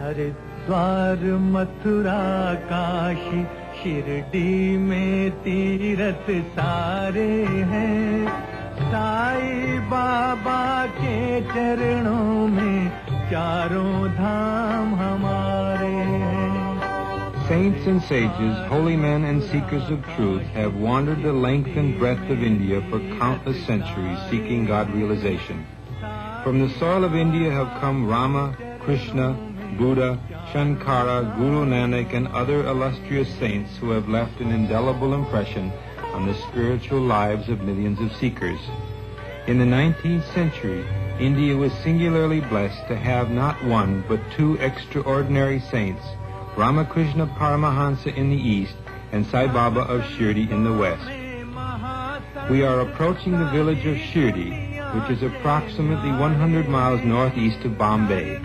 हरिद्वार मथुरा काशी शिरडी में तीरथ सारे हैं, साईं बाबा के चरणों में चारों धाम हमारे हैं. Saints and sages, holy men and seekers of truth have wandered the length and breadth of India for countless centuries seeking God realization. From the soil of India have come Rama, Krishna, Buddha, Shankara, Guru Nanak and other illustrious saints who have left an indelible impression on the spiritual lives of millions of seekers. In the 19th century, India was singularly blessed to have not one but two extraordinary saints, Ramakrishna Paramahansa in the east and Sai Baba of Shirdi in the west. We are approaching the village of Shirdi, which is approximately 100 miles northeast of Bombay.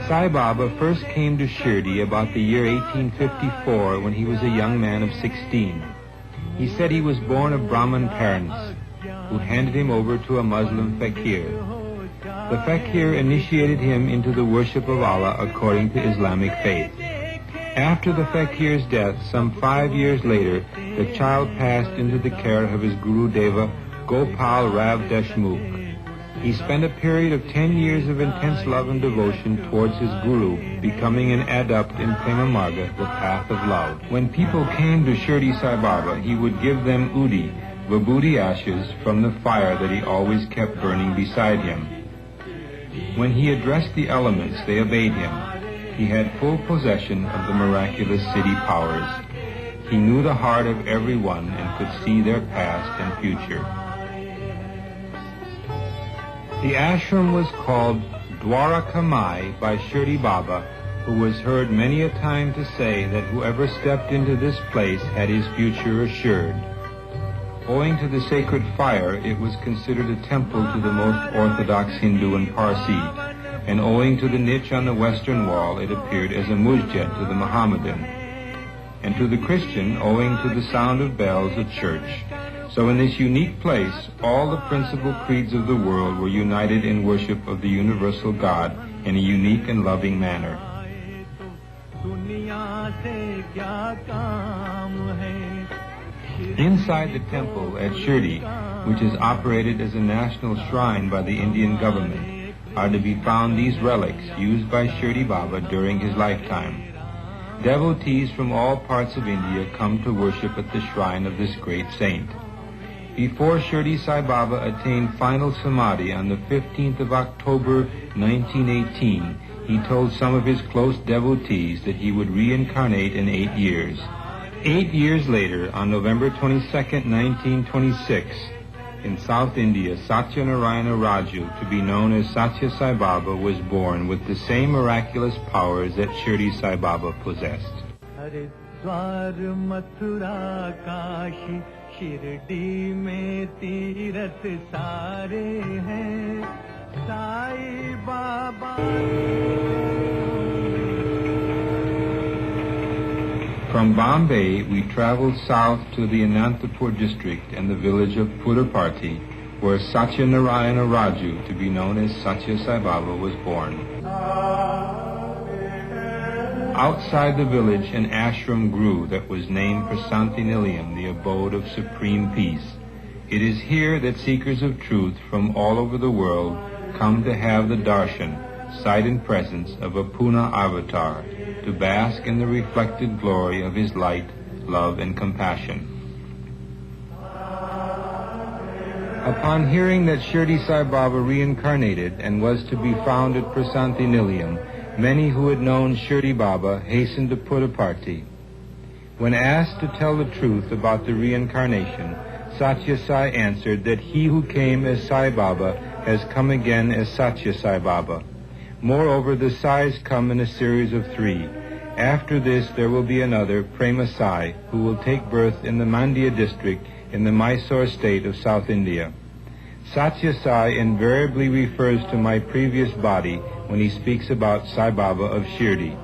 Sai Baba first came to Shirdi about the year 1854 when he was a young man of 16. He said he was born of Brahmin parents, who handed him over to a Muslim fakir. The fakir initiated him into the worship of Allah according to Islamic faith. After the fakir's death, some 5 years later, the child passed into the care of his Guru Deva, Gopal Rav Deshmukh. He spent a period of 10 years of intense love and devotion towards his Guru, becoming an adept in Prema Marga, the path of love. When people came to Shirdi Sai Baba, he would give them udi, Vibhuthi ashes, from the fire that he always kept burning beside him. When he addressed the elements, they obeyed him. He had full possession of the miraculous city powers. He knew the heart of everyone and could see their past and future. The ashram was called Dwarakamai by Shirdi Baba, who was heard many a time to say that whoever stepped into this place had his future assured. Owing to the sacred fire, it was considered a temple to the most orthodox Hindu and Parsi, and owing to the niche on the western wall, it appeared as a masjid to the Mohammedan, and to the Christian, owing to the sound of bells, a church. So in this unique place, all the principal creeds of the world were united in worship of the universal God in a unique and loving manner. Inside the temple at Shirdi, which is operated as a national shrine by the Indian government, are to be found these relics used by Shirdi Baba during his lifetime. Devotees from all parts of India come to worship at the shrine of this great saint. Before Shirdi Sai Baba attained final Samadhi on the 15th of October 1918, he told some of his close devotees that he would reincarnate in 8 years. 8 years later, on November 22nd, 1926, in South India, Sathya Raju, to be known as Sathya Sai Baba, was born with the same miraculous powers that Shirdi Sai Baba possessed. Haridwar Mathura Kashi Shirdi में तीरथ सारे हैं, Sai Baba. From Bombay, we traveled south to the Anantapur district and the village of Puttaparthi, where Satya Narayana Raju, to be known as Sathya Sai Baba, was born. Outside the village, an ashram grew that was named Prasanthi Mandir, the abode of supreme peace. It is here that seekers of truth from all over the world come to have the darshan, sight and presence of a Puna avatar, to bask in the reflected glory of his light, love, and compassion. Upon hearing that Shirdi Sai Baba reincarnated and was to be found at Prasanthi Mandir, many who had known Shirdi Baba hastened to Puttaparthi. When asked to tell the truth about the reincarnation, Sathya Sai answered that he who came as Sai Baba has come again as Sathya Sai Baba. Moreover, the Sais come in a series of 3. After this, there will be another, Prema Sai, who will take birth in the Mandya district in the Mysore state of South India. Sathya Sai invariably refers to my previous body when he speaks about Sai Baba of Shirdi.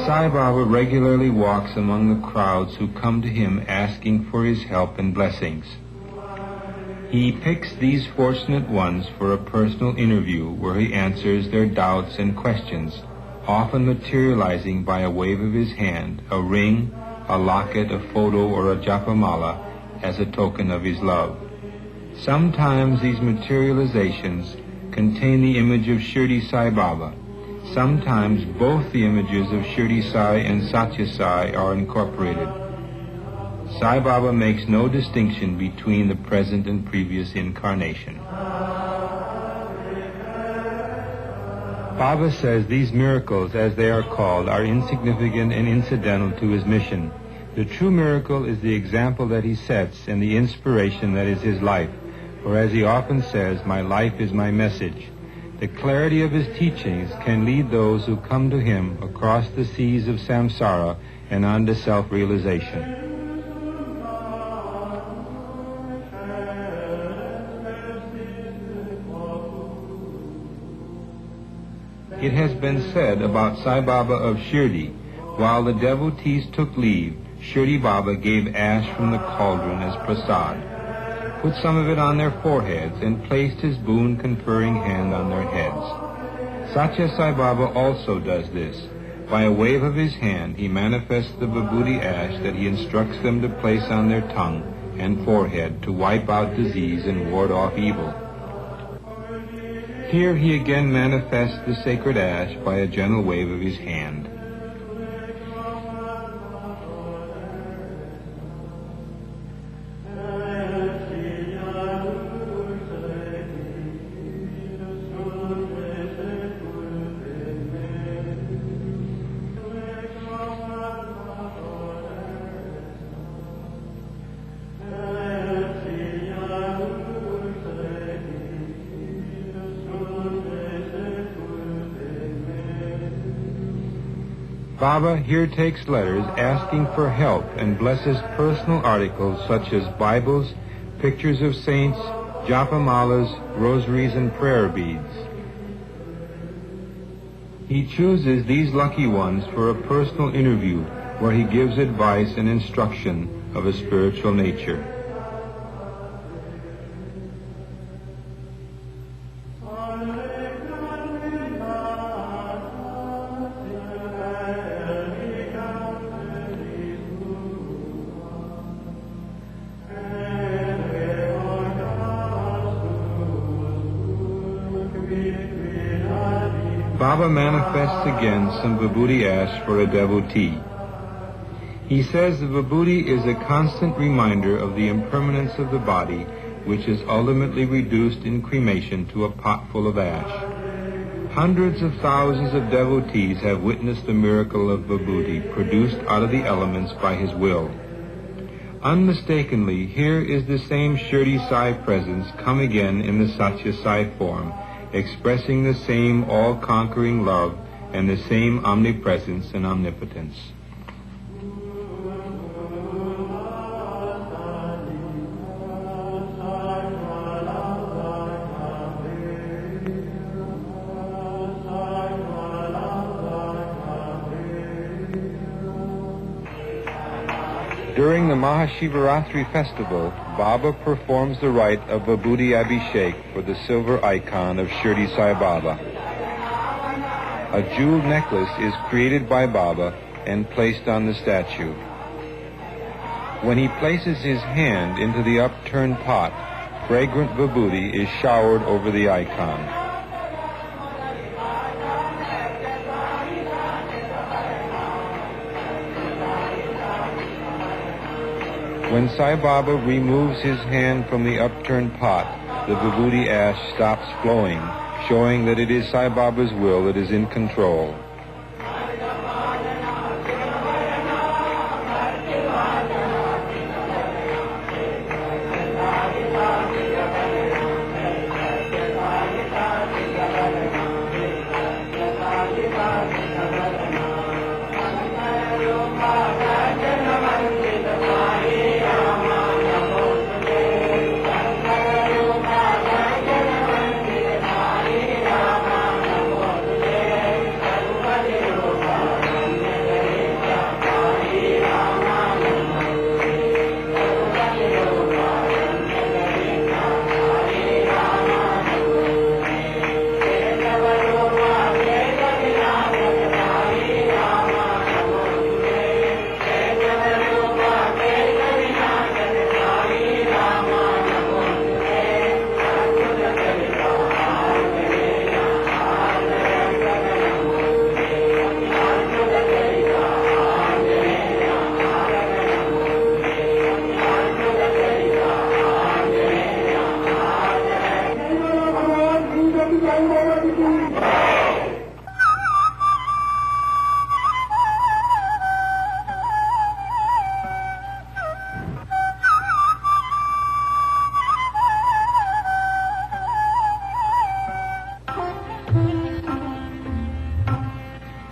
Sai Baba regularly walks among the crowds who come to him asking for his help and blessings. He picks these fortunate ones for a personal interview where he answers their doubts and questions, often materializing by a wave of his hand, a ring, a locket, a photo, or a japamala as a token of his love. Sometimes these materializations contain the image of Shirdi Sai Baba. Sometimes both the images of Shirdi Sai and Sathya Sai are incorporated. Sai Baba makes no distinction between the present and previous incarnation. Baba says these miracles, as they are called, are insignificant and incidental to his mission. The true miracle is the example that he sets and the inspiration that is his life. For as he often says, my life is my message. The clarity of his teachings can lead those who come to him across the seas of samsara and on to self-realization. It has been said about Sai Baba of Shirdi, while the devotees took leave, Shirdi Baba gave ash from the cauldron as prasad, put some of it on their foreheads, and placed his boon-conferring hand on their heads. Sathya Sai Baba also does this. By a wave of his hand, he manifests the vibhuti ash that he instructs them to place on their tongue and forehead to wipe out disease and ward off evil. Here he again manifests the sacred ash by a gentle wave of his hand. Baba here takes letters asking for help and blesses personal articles such as Bibles, pictures of saints, japamalas, rosaries, and prayer beads. He chooses these lucky ones for a personal interview where he gives advice and instruction of a spiritual nature. Baba manifests again some vibhuti ash for a devotee. He says the vibhuti is a constant reminder of the impermanence of the body, which is ultimately reduced in cremation to a pot full of ash. Hundreds of thousands of devotees have witnessed the miracle of vibhuti produced out of the elements by his will. Unmistakably, here is the same Shirdi Sai presence come again in the Sathya Sai form, expressing the same all-conquering love and the same omnipresence and omnipotence. During the Mahashivaratri festival, Baba performs the rite of Vibhuthi Abhishekham for the silver icon of Shirdi Sai Baba. A jeweled necklace is created by Baba and placed on the statue. When he places his hand into the upturned pot, fragrant Vibhuti is showered over the icon. When Sai Baba removes his hand from the upturned pot, the Vibhuti ash stops flowing, showing that it is Sai Baba's will that is in control.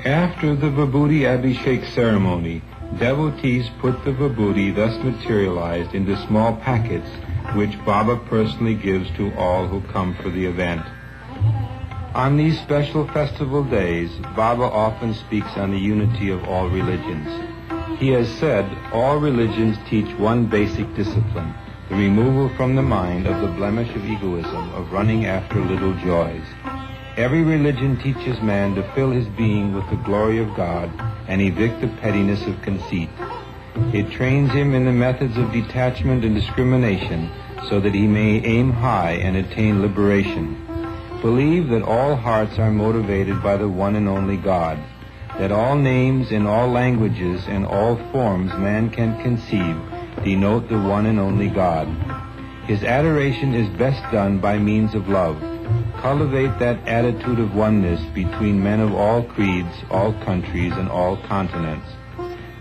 After the Vibhuthi Abhishekham ceremony, devotees put the Vibhuthi thus materialized into small packets, which Baba personally gives to all who come for the event. On these special festival days, Baba often speaks on the unity of all religions. He has said all religions teach one basic discipline, the removal from the mind of the blemish of egoism, of running after little joys. Every religion teaches man to fill his being with the glory of God and evict the pettiness of conceit. It trains him in the methods of detachment and discrimination so that he may aim high and attain liberation. Believe that all hearts are motivated by the one and only God, that all names in all languages and all forms man can conceive denote the one and only God. His adoration is best done by means of love. Cultivate that attitude of oneness between men of all creeds, all countries, and all continents.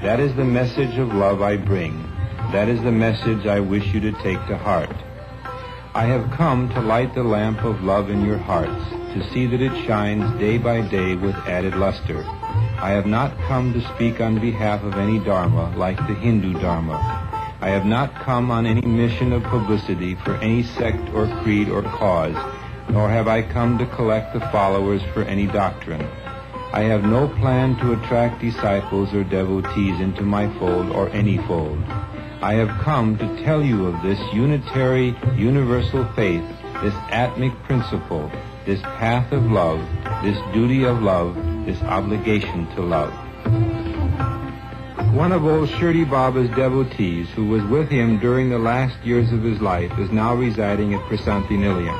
That is the message of love I bring. That is the message I wish you to take to heart. I have come to light the lamp of love in your hearts, to see that it shines day by day with added luster. I have not come to speak on behalf of any dharma like the Hindu dharma. I have not come on any mission of publicity for any sect or creed or cause, nor have I come to collect the followers for any doctrine. I have no plan to attract disciples or devotees into my fold or any fold. I have come to tell you of this unitary, universal faith, this atmic principle, this path of love, this duty of love, this obligation to love. One of old Shirdi Baba's devotees, who was with him during the last years of his life, is now residing at Prasanthi Mandir.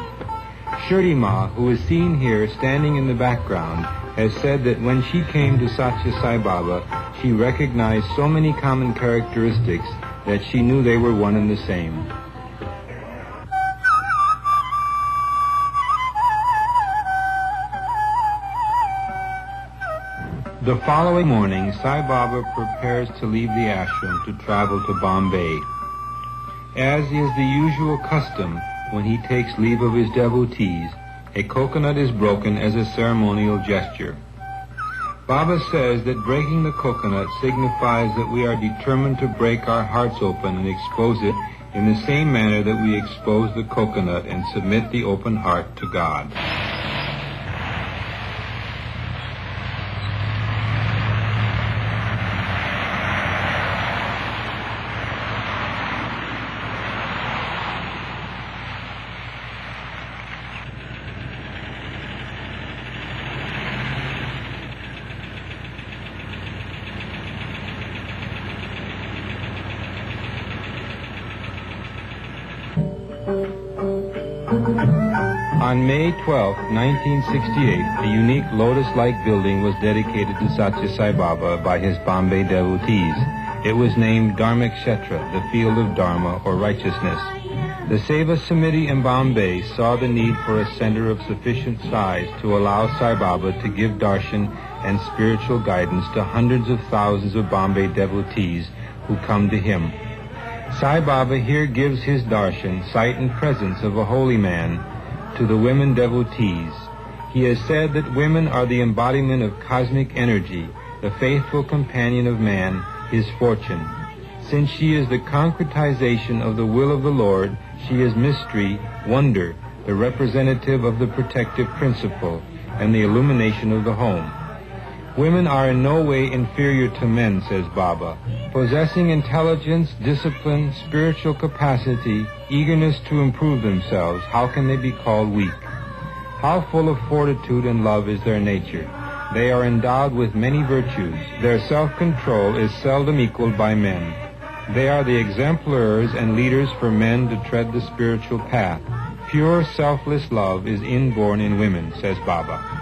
Shirdi Ma, who is seen here standing in the background, has said that when she came to Sathya Sai Baba, she recognized so many common characteristics that she knew they were one and the same. The following morning, Sai Baba prepares to leave the ashram to travel to Bombay. As is the usual custom, when he takes leave of his devotees, a coconut is broken as a ceremonial gesture. Baba says that breaking the coconut signifies that we are determined to break our hearts open and expose it in the same manner that we expose the coconut and submit the open heart to God. On May 12, 1968, a unique lotus-like building was dedicated to Sathya Sai Baba by his Bombay devotees. It was named Dharmic Kshetra, the field of Dharma or righteousness. The Seva Samiti in Bombay saw the need for a center of sufficient size to allow Sai Baba to give darshan and spiritual guidance to hundreds of thousands of Bombay devotees who come to him. Sai Baba here gives his darshan, sight and presence of a holy man, to the women devotees. He has said that women are the embodiment of cosmic energy, the faithful companion of man, his fortune. Since she is the concretization of the will of the Lord, she is mystery, wonder, the representative of the protective principle, and the illumination of the home. Women are in no way inferior to men, says Baba. Possessing intelligence, discipline, spiritual capacity, eagerness to improve themselves, how can they be called weak? How full of fortitude and love is their nature? They are endowed with many virtues. Their self-control is seldom equaled by men. They are the exemplars and leaders for men to tread the spiritual path. Pure, selfless love is inborn in women, says Baba.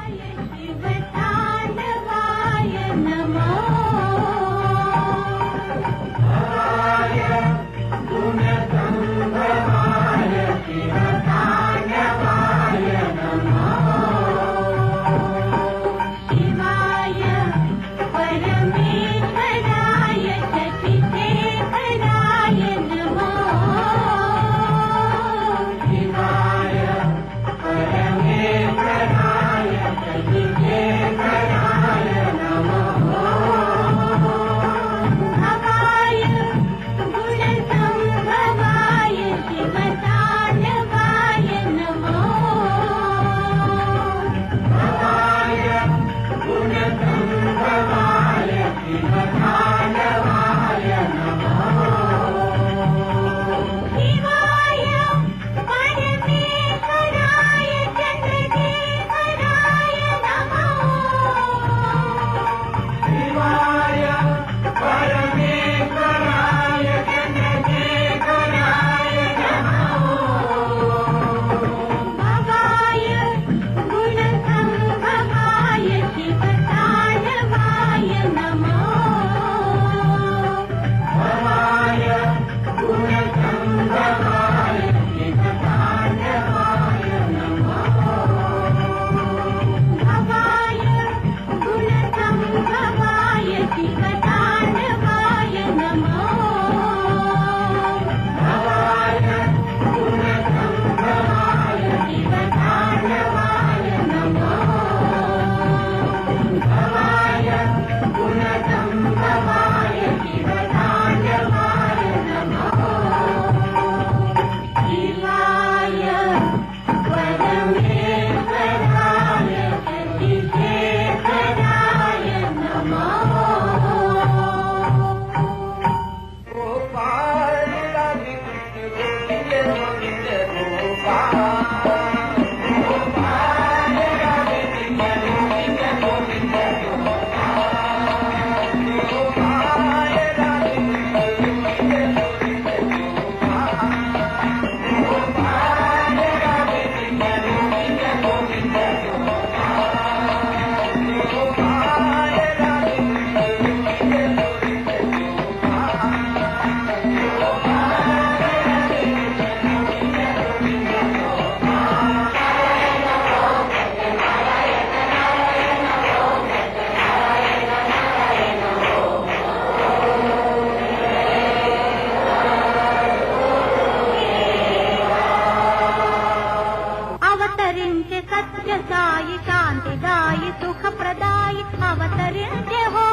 सत्य साई शांतिदायी सुख प्रदायी अवतरिंचे हो.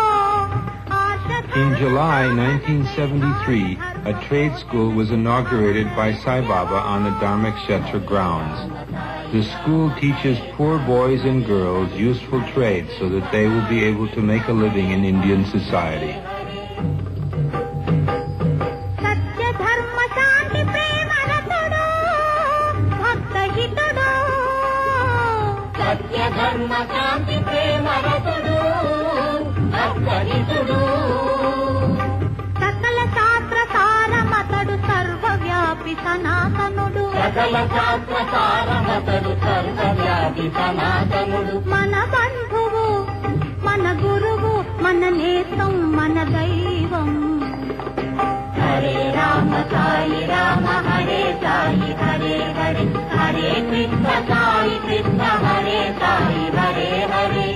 In July 1973, a trade school was inaugurated by Sai Baba on the Dharmakshetra grounds. The school teaches poor boys and girls useful trades so that they will be able to make a living in Indian society. సకల శాస్త్ర సారమతడు సర్వవ్యాపి సనాతనుడు. మన బంధువు మన గురువు మన నేత్రం మన దైవం. హరే రామ సాయి రామ హరే సాయి హరే హరే హరే కృష్ణ సాయి కృష్ణ హరే సాయి హరే హరే.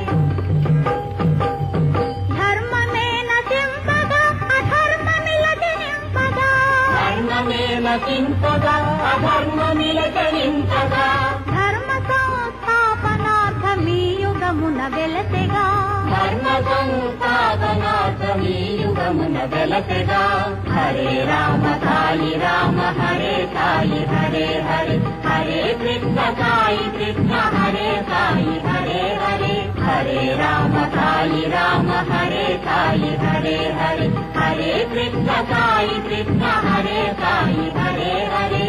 ధర్మమే నశింపగా అధర్మమిలజనింపగా. ధర్మ సంస్థాపనార్థమీ యుగమున వెలసెగా. Hare Rama Sai Rama Hare Sai Hare Hare Hare Krishna Sai Krishna Hare Sai Hare Hare. Hare Rama Sai Rama Hare Sai Hare Hare Hare Krishna Sai Krishna Hare Sai Hare Hare.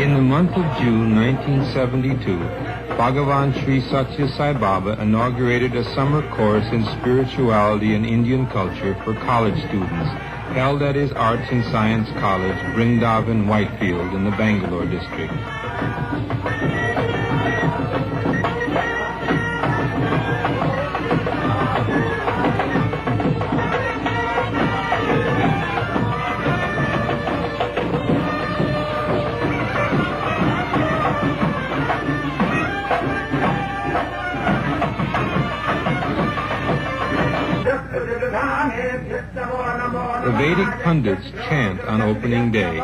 In the month of June 1972, Bhagavan Sri Sathya Sai Baba inaugurated a summer course in spirituality and Indian culture for college students, held at his Arts and Science College, Brindavan, Whitefield, in the Bangalore district. The Vedic pundits chant on opening day.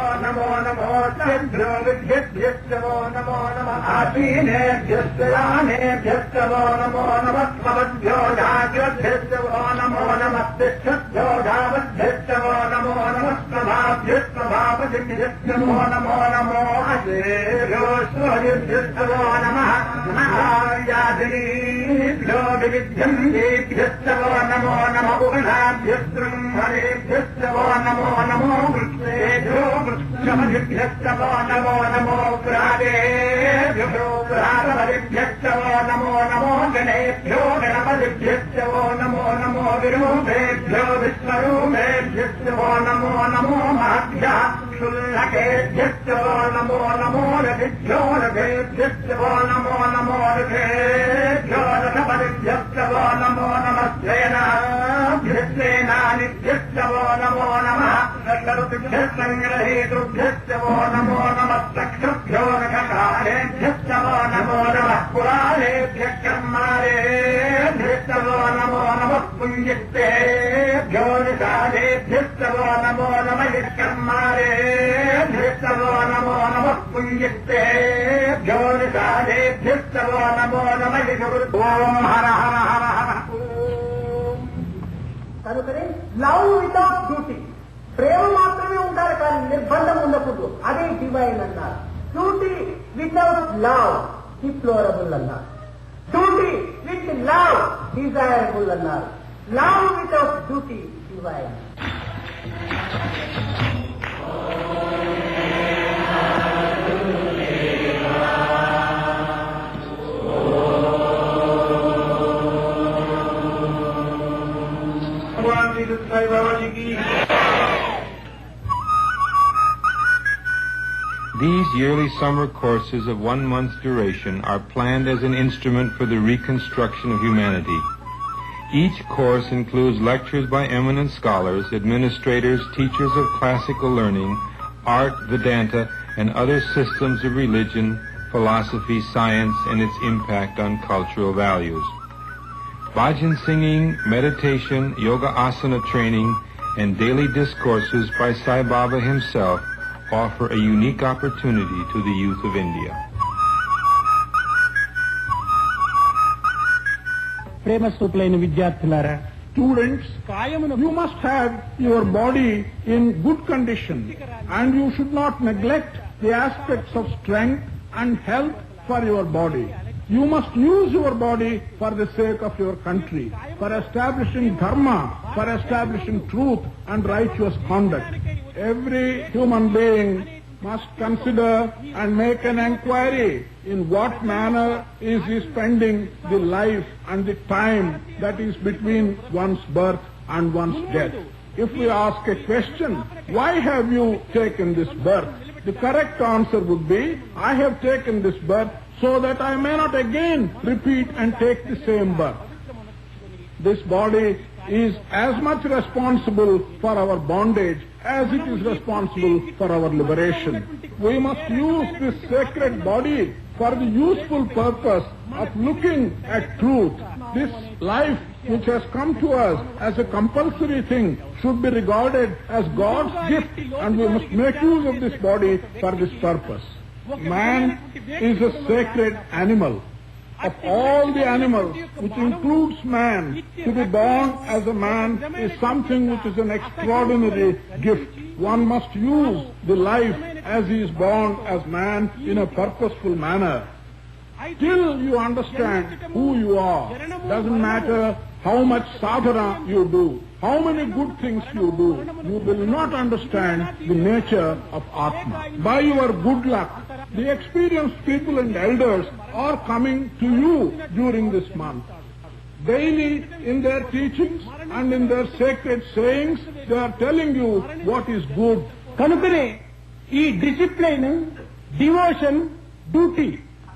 Namo Namo वृक्षेभ्यो वृक्षमधिभ्यश्चवो Namo Namo प्राणेभ्यो प्राणपदिभ्यश्चवो Namo Namo गणेभ्यो गणपतिभ्यश्चवो Namo Namo विरूपेभ्यो विश्वरूपेभ्यश्चवो Namo Namo महद्भ्यः क्षुल्लकेभ्यश्चवो Namo Namo रथिभ्यो रथेभ्यश्चवो Namo Namo रथेभ्यो रथपतिभ्यश्चवो नमो नमस्तेनाभ्यश्चेनानिभ्यश्चवो नमो नमः सङ्ग्रहेतुभ्यश्चवो नमो नमः चक्षुभ्यो नखकालेभ्यश्चवो नमो नमः पुरालेभ्यः कर्मालेभ्यश्चवो नमो नमः पुञ्जित्तेभ्यो निषादेभ्यश्चवो नमो नमः कर्मालेभ्यश्चवो नमो नमः पुञ्जित्तेभ्यो निषादेभ्यश्चवो नमो नमः ॐ हर हर हर हर కనుకనే love without duty, ప్రేమ మాత్రమే ఉండాలి కానీ నిర్బంధం ఉండకూడదు. అదే డివైన్ అన్నారు. డ్యూటీ వితౌట్ లవ్ డిప్లోరబుల్ అన్నారు. డ్యూటీ విత్ లవ్ డిజైరబుల్ అన్నారు. Love without duty divine. These yearly summer courses of 1 month's duration are planned as an instrument for the reconstruction of humanity. Each course includes lectures by eminent scholars, administrators, teachers of classical learning, art, Vedanta, and other systems of religion, philosophy, science, and its impact on cultural values. Bhajan singing, meditation, yoga asana training, and daily discourses by Sai Baba himself offer a unique opportunity to the youth of India. ప్రేమస్వతులైన విద్యార్థులారా, Students, you must have your body in good condition and you should not neglect the aspects of strength and health for your body. You must use your body for the sake of your country, for establishing dharma, for establishing truth and righteous conduct. Every human being must consider and make an inquiry in what manner is he spending the life and the time that is between one's birth and one's death. If we ask a question, why have you taken this birth? The correct answer would be, I have taken this birth so that I may not again repeat and take the same birth. This body is as much responsible for our bondage as it is responsible for our liberation. We must use this sacred body for the useful purpose of looking at truth. This life which has come to us as a compulsory thing should be regarded as God's gift, and we must make use of this body for this purpose. Man is a sacred animal. Of all the animals, which includes man, to be born as a man is something which is an extraordinary gift. One must use the life as he is born as man in a purposeful manner. Till you understand who you are, doesn't matter how much sadhana you do, how many good things you do, you will not understand the nature of Atma. By your good luck, the experienced people and elders are coming to you during this month. Daily in their teachings and in their sacred sayings, they are telling you what is good. కనుకనే ఈ discipline, devotion, duty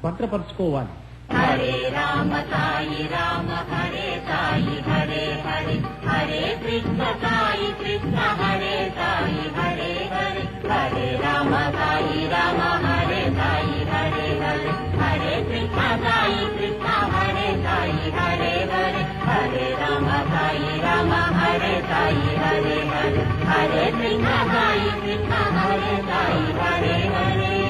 భద్రపరచుకోవాలి. హరే రామ సాయి రామ హరే సాయి హరే హరే హరే కృష్ణ సాయి కృష్ణ హరే సాయి హరే హరే హరే రామ సాయి రామ హరే సాయి హరే హరే హరే కృష్ణ సాయి కృష్ణ హరే సాయి హరే హరే హరే రామ సాయి రామ హరే సాయి హరే హరే హరే కృష్ణ సాయి కృష్ణ హరే సాయి హరే హరే